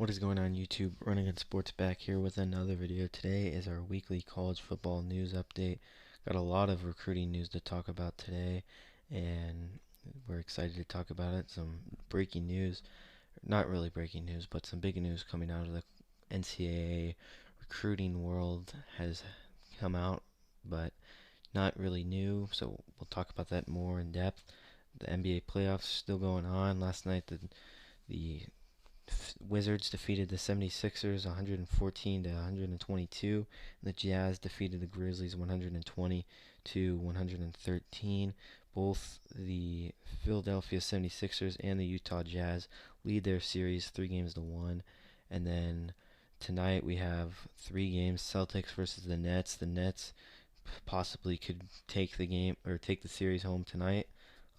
What is going on YouTube? Running on Sports back here with another video. Today is our weekly college football news update. Got a lot of recruiting news to talk about today, and we're excited to talk about it. Some breaking news, not really breaking news, but some big news coming out of the NCAA recruiting world has come out, but not really new, so we'll talk about that more in depth. The NBA playoffs still going on. Last night the Wizards defeated the 76ers 114 to 122. The Jazz defeated the Grizzlies 120 to 113. Both the Philadelphia 76ers and the Utah Jazz lead their series 3-1. And then tonight we have 3 games: Celtics versus the Nets. The Nets possibly could take the game or take the series home tonight,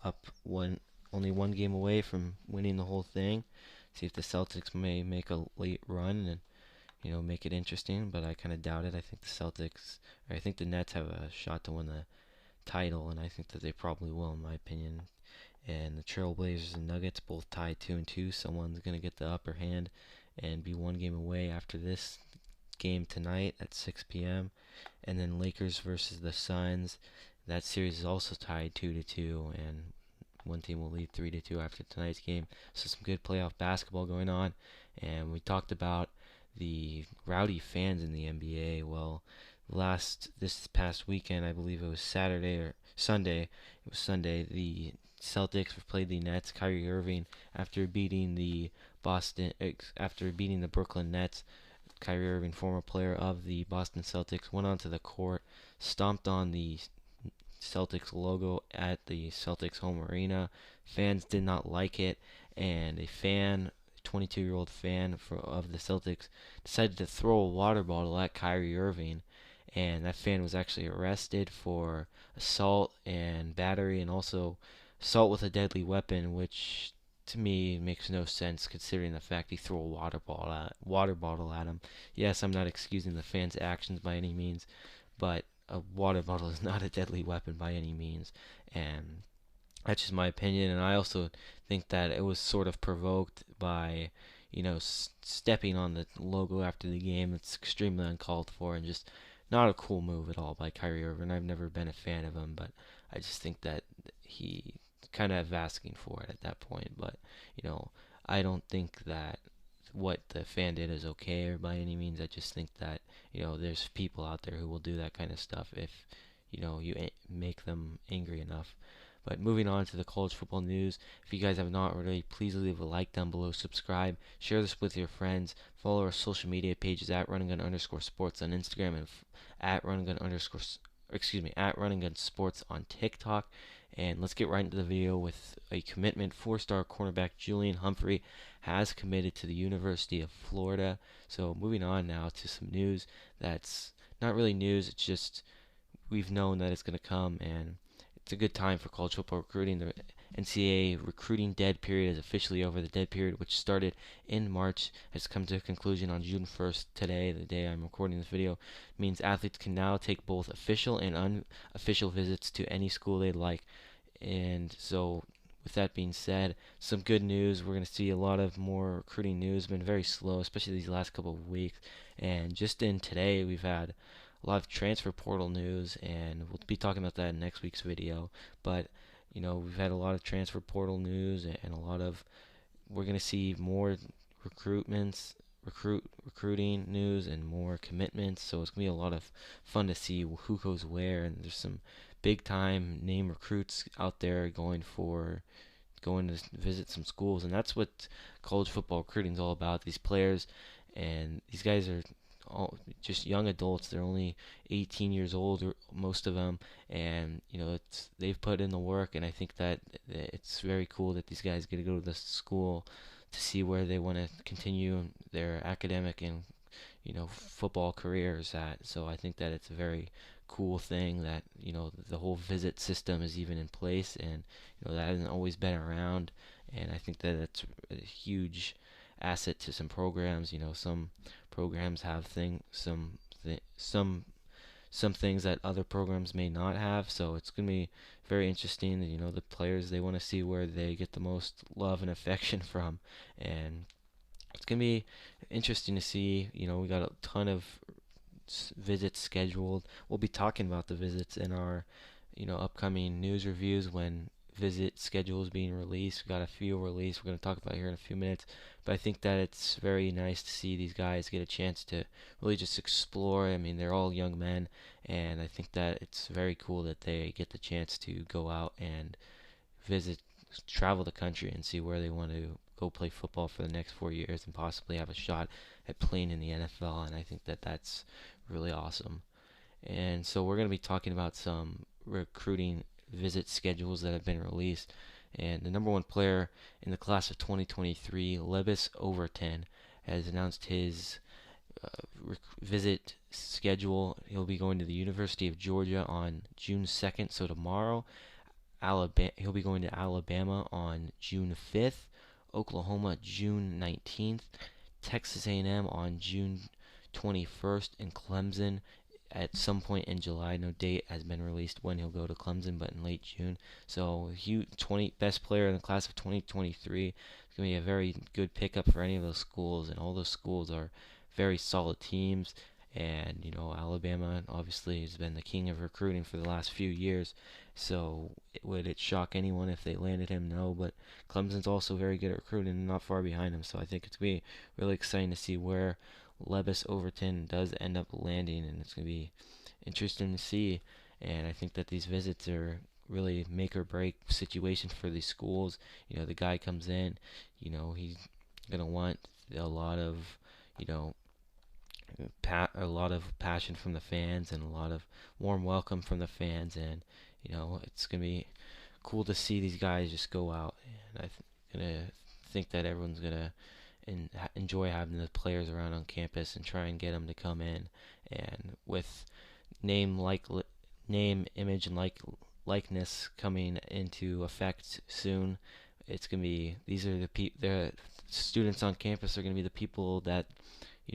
up only 1 game away from winning the whole thing. See if the Celtics may make a late run and make it interesting, but I kind of doubt it. I think the Nets have a shot to win the title, and I think that they probably will, in my opinion. And the Trailblazers and Nuggets both tied 2-2. Someone's gonna get the upper hand and be 1 game away after this game tonight at 6 p.m. And then Lakers versus the Suns. That series is also tied 2-2, and one team will lead 3-2 after tonight's game. So some good playoff basketball going on. And we talked about the rowdy fans in the NBA. Well, this past weekend, I believe it was Saturday or Sunday. It was Sunday. The Celtics played the Nets. Kyrie Irving, after beating the Brooklyn Nets, Kyrie Irving, former player of the Boston Celtics, went onto the court, stomped on the Celtics logo at the Celtics home arena. Fans did not like it, and a 22-year-old fan of the Celtics, decided to throw a water bottle at Kyrie Irving, and that fan was actually arrested for assault and battery, and also assault with a deadly weapon, which to me makes no sense considering the fact he threw a water bottle at him. Yes, I'm not excusing the fan's actions by any means, but a water bottle is not a deadly weapon by any means, and that's just my opinion. And I also think that it was sort of provoked by, stepping on the logo after the game. It's extremely uncalled for and just not a cool move at all by Kyrie Irving. I've never been a fan of him, but I just think that he kind of asking for it at that point. But I don't think that what the fan did is okay or by any means. I just think that there's people out there who will do that kind of stuff if you make them angry enough. But moving on to the college football news, if you guys have not already, please leave a like down below, subscribe, share this with your friends, follow our social media pages at @runninggun_sports on Instagram and at runninggun sports on TikTok. And let's get right into the video with a commitment. 4-star cornerback Julian Humphrey has committed to the University of Florida. So moving on now to some news that's not really news, it's just we've known that it's going to come, and it's a good time for college football recruiting. The NCAA recruiting dead period is officially over. The dead period, which started in March, has come to a conclusion on June 1st, today, the day I'm recording this video. Means athletes can now take both official and unofficial visits to any school they'd like. And so, with that being said, some good news. We're going to see a lot of more recruiting news. Been very slow, especially these last couple of weeks. And just in today, we've had a lot of transfer portal news, and we'll be talking about that in next week's video. But we've had a lot of transfer portal news, and we're going to see more recruiting news and more commitments. So it's going to be a lot of fun to see who goes where, and there's some big time name recruits out there going to visit some schools, and that's what college football recruiting is all about. These players, and these guys are all just young adults. They're only 18 years old, or most of them, and they've put in the work. And I think that it's very cool that these guys get to go to the school to see where they want to continue their academic and football careers at. So I think that it's a very cool thing that the whole visit system is even in place, and that hasn't always been around. And I think that it's a huge asset to some programs. Some programs have some things that other programs may not have. So it's going to be very interesting. The players, they want to see where they get the most love and affection from, and it's going to be interesting to see. We got a ton of visits scheduled. We'll be talking about the visits in our, upcoming news reviews when visit schedules being released. We got a few released. We're going to talk about here in a few minutes. But I think that it's very nice to see these guys get a chance to really just explore. I mean, they're all young men, and I think that it's very cool that they get the chance to go out and visit, travel the country and see where they want to go play football for the next 4 years and possibly have a shot at playing in the NFL. And I think that that's really awesome. And so we're going to be talking about some recruiting visit schedules that have been released. And the number one player in the class of 2023, Lebis Overton, has announced his visit schedule. He'll be going to the University of Georgia on June 2nd, so tomorrow. He'll be going to Alabama on June 5th, Oklahoma June 19th, Texas A&M on June 21st, and Clemson at some point in July. No date has been released when he'll go to Clemson, but in late June. So, best player in the class of 2023. It's going to be a very good pickup for any of those schools, and all those schools are very solid teams. And, Alabama obviously has been the king of recruiting for the last few years. So, would it shock anyone if they landed him? No, but Clemson's also very good at recruiting and not far behind him. So, I think it's going to be really exciting to see where Lebis Overton does end up landing, and it's going to be interesting to see. And I think that these visits are really make or break situation for these schools. The guy comes in, he's going to want a lot of, a lot of passion from the fans and a lot of warm welcome from the fans, and it's gonna be cool to see these guys just go out. And gonna think that everyone's gonna enjoy having the players around on campus and try and get them to come in. And with name, image, and likeness coming into effect soon, it's gonna be the students on campus are gonna be the people that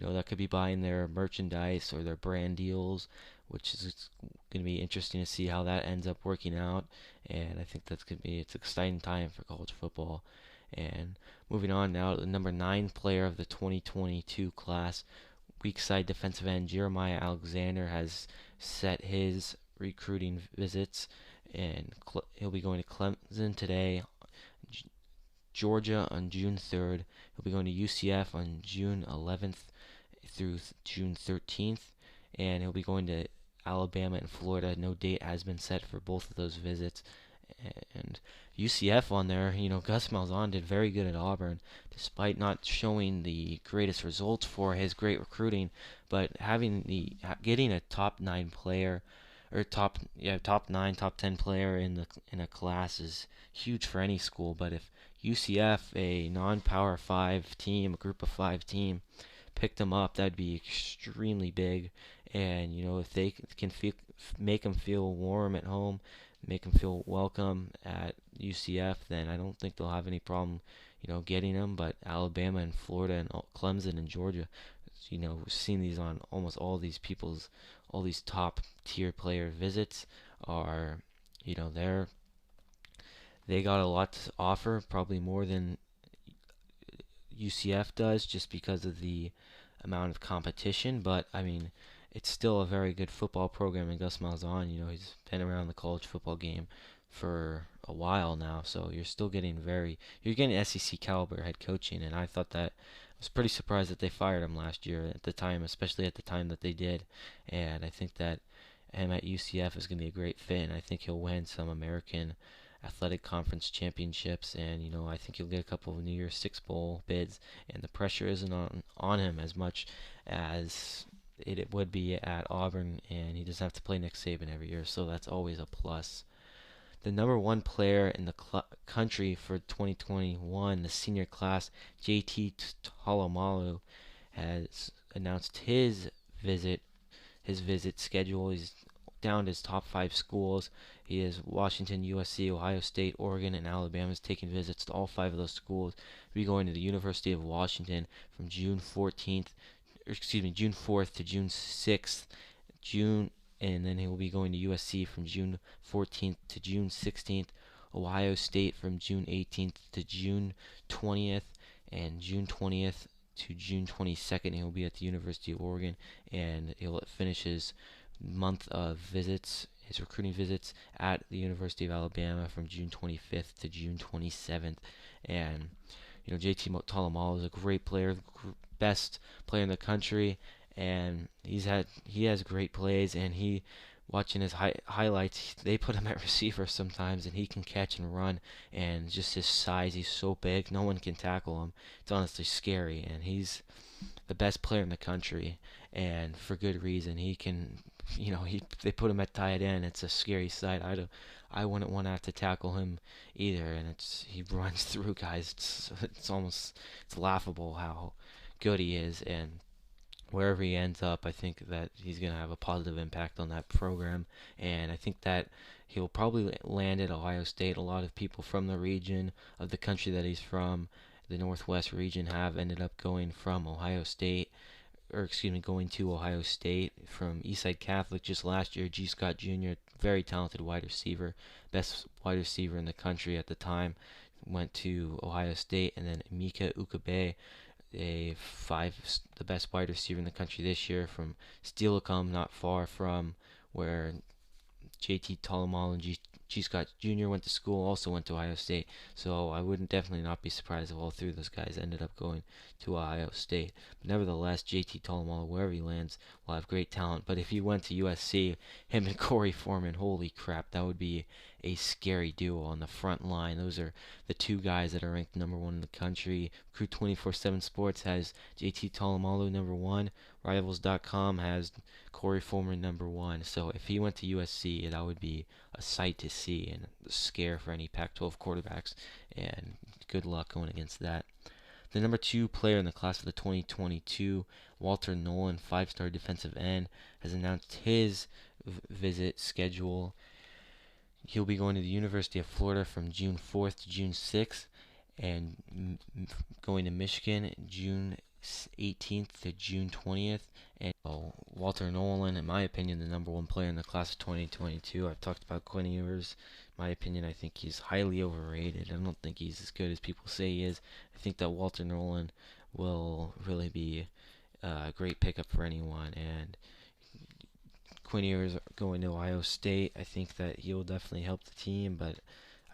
that could be buying their merchandise or their brand deals, which is going to be interesting to see how that ends up working out. And I think it's an exciting time for college football. And moving on now to the number 9 player of the 2022 class, weak side defensive end Jeremiah Alexander has set his recruiting visits, and he'll be going to Clemson today, Georgia on June 3rd. He'll be going to UCF on June 11th through June 13th, and he'll be going to Alabama and Florida. No date has been set for both of those visits. And UCF on there, Gus Malzahn did very good at Auburn, despite not showing the greatest results for his great recruiting. But getting a top 9 player, or top 9, top 10 player in a class is huge for any school. But if UCF, a non-Power 5 team, a Group of 5 team, picked them up, that'd be extremely big. And if they can make them feel warm at home, make them feel welcome at UCF, then I don't think they'll have any problem, getting them. But Alabama and Florida and Clemson and Georgia, we've seen these on almost all these top tier player visits are, they got a lot to offer, probably more than UCF does, just because of the amount of competition. But I mean, it's still a very good football program. And Gus Malzahn, he's been around the college football game for a while now, so you're getting SEC caliber head coaching. And I thought that I was pretty surprised that they fired him last year at the time, especially at the time that they did. And I think that him at UCF is going to be a great fit, and I think he'll win some American Athletic Conference championships, and I think he'll get a couple of New Year's Six Bowl bids, and the pressure isn't on him as much as it would be at Auburn, and he doesn't have to play Nick Saban every year, so that's always a plus. The number 1 player in the country for 2021, the senior class, JT Tolomalu, has announced his visit schedule. He's down to his top 5 schools. He is Washington, USC, Ohio State, Oregon, and Alabama. Is taking visits to all 5 of those schools. He'll be going to the University of Washington from June 4th to June 6th. And then he will be going to USC from June 14th to June 16th. Ohio State from June 18th to June 20th, and June 20th to June 22nd. He'll be at the University of Oregon, and he'll finish his month of visits, his recruiting visits at the University of Alabama from June 25th to June 27th. And JT Talamalu is a great player, best player in the country, and he has great plays. And watching his highlights, they put him at receiver sometimes, and he can catch and run. And just his size, he's so big, no one can tackle him. It's honestly scary, and he's the best player in the country, and for good reason. He can, they put him at tight end. It's a scary sight. I wouldn't want to have to tackle him either. And he runs through guys. It's laughable how good he is. And wherever he ends up, I think that he's going to have a positive impact on that program. And I think that he'll probably land at Ohio State. A lot of people from the region of the country that he's from, the Northwest region, have ended up going from Ohio State, going to Ohio State from Eastside Catholic just last year. G. Scott Jr., very talented wide receiver, best wide receiver in the country at the time, went to Ohio State. And then Emeka Ukebe, the best wide receiver in the country this year, from Steilacoom, not far from where JT Talamalu and G. Scott Jr. went to school, also went to Ohio State. So I wouldn't definitely not be surprised if all three of those guys ended up going to Ohio State. But nevertheless, JT Talamalu, wherever he lands, will have great talent. But if he went to USC, him and Corey Foreman, holy crap, that would be a scary duo on the front line. Those are the two guys that are ranked number one in the country. Crew 24/7 Sports has JT Talamalu number one. Rivals.com has Corey Foreman number one. So if he went to USC, that would be a sight to see and a scare for any Pac-12 quarterbacks. And good luck going against that. The number 2 player in the class of the 2022, Walter Nolan, 5-star defensive end, has announced his visit schedule. He'll be going to the University of Florida from June 4th to June 6th, and going to Michigan June 18th to June 20th. And Walter Nolan, in my opinion, the number 1 player in the class of 2022. I've talked about Quinn Ewers. In my opinion, I think he's highly overrated. I don't think he's as good as people say he is. I think that Walter Nolan will really be a great pickup for anyone. And Quinn Ewers going to Ohio State, I think that he will definitely help the team, but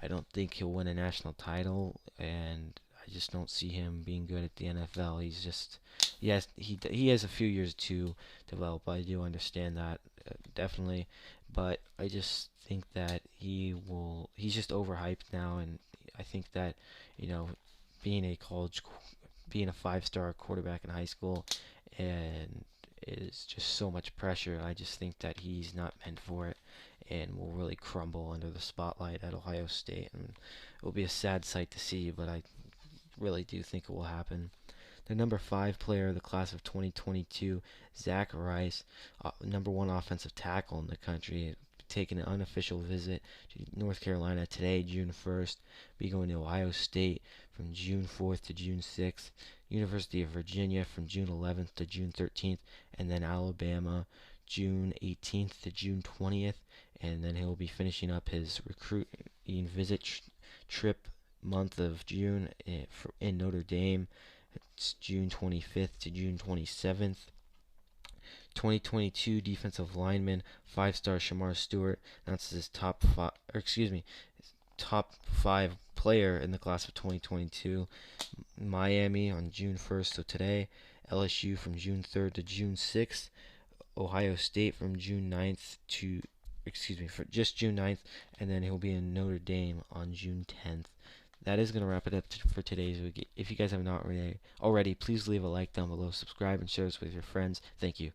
I don't think he'll win a national title, and I just don't see him being good at the NFL. He's just, yes, he has a few years to develop. I do understand that, definitely, but I just think that he's just overhyped now, and I think that, being a 5-star quarterback in high school, and it is just so much pressure. I just think that he's not meant for it and will really crumble under the spotlight at Ohio State. And it will be a sad sight to see, but I really do think it will happen. The number 5 player of the class of 2022, Zach Rice, number 1 offensive tackle in the country, taking an unofficial visit to North Carolina today, June 1st. Be going to Ohio State from June 4th to June 6th. University of Virginia from June 11th to June 13th, and then Alabama June 18th to June 20th, and then he'll be finishing up his recruiting visit trip month of June in Notre Dame. It's June 25th to June 27th. 2022 defensive lineman, 5-star Shamar Stewart, announces his top 5 player in the class of 2022. Miami on June 1st, so today. LSU from June 3rd to June 6th. Ohio State from June 9th for just June 9th, and then he'll be in Notre Dame on June 10th. That is going to wrap it up for today's week. If you guys have not already, please leave a like down below, subscribe, and share this with your friends. Thank you.